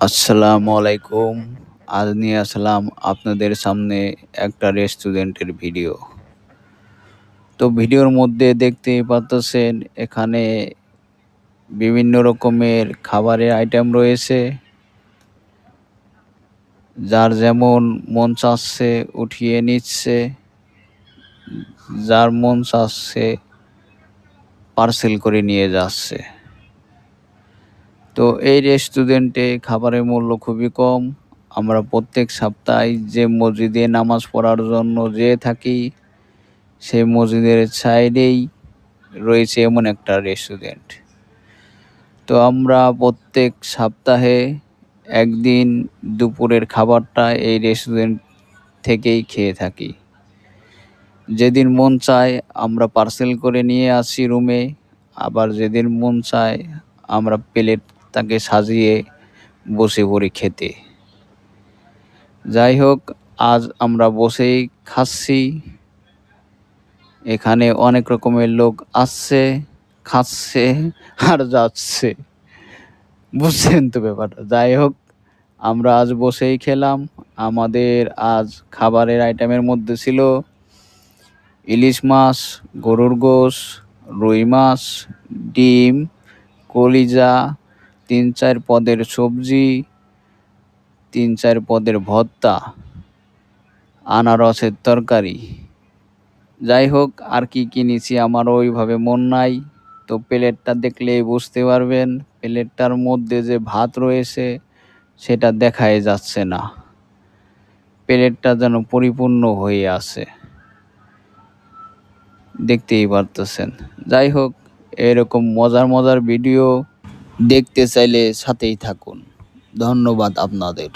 আসসালামু আলাইকুম। আজ নিয়ে আসলাম আপনাদের সামনে একটা রেস্টুরেন্টের ভিডিও। তো ভিডিওর মধ্যে দেখতেই পারতেছেন এখানে বিভিন্ন রকমের খাবারের আইটেম রয়েছে। যার যেমন মন চাচ্ছে উঠিয়ে নিচ্ছে, যার মন চাচ্ছে পার্সেল করে নিয়ে যাচ্ছে। তো এই রেস্টুরেন্টে খাবারের মূল্য খুবই কম। আমরা প্রত্যেক সপ্তাহে যে মসজিদে নামাজ পড়ার জন্য যেয়ে থাকি, সেই মসজিদের সাইডেই রয়েছে এমন একটা রেস্টুরেন্ট। তো আমরা প্রত্যেক সপ্তাহে একদিন দুপুরের খাবারটা এই রেস্টুরেন্ট থেকেই খেয়ে থাকি। যেদিন মন চায় আমরা পার্সেল করে নিয়ে আসি রুমে, আবার যেদিন মন চায় আমরা প্লেটটাকে সাজিয়ে বসে পড়ি খেতে। যাই হোক, আজ আমরা বসেই খাচ্ছি। এখানে অনেক রকমের লোক আসছে, খাচ্ছে আর যাচ্ছে। বুঝছেন তো ব্যাপারটা? যাই হোক, আমরা আজ বসেই খেলাম। আমাদের আজ খাবারের আইটেমের মধ্যে ছিল ইলিশ মাছ, গরুর গোশ, রুই মাছ, ডিম, কলিজা, ৩-৪ পদের সবজি, ৩-৪ পদের ভর্তা, আনারসের তরকারি। যাই হোক, আর কি নিছি আমারও ওইভাবে মন নাই। তো প্লেটটা দেখলেই বুঝতে পারবেন প্লেটটার মধ্যে যে ভাত রয়েছে সেটা দেখাই যাচ্ছে না। প্লেটটা যেন পরিপূর্ণ হয়ে আছে। দেখতেই পারতেছেন। যাই হোক, এরকম মজার ভিডিও দেখতে চাইলে সাথেই থাকুন। ধন্যবাদ আপনাদের।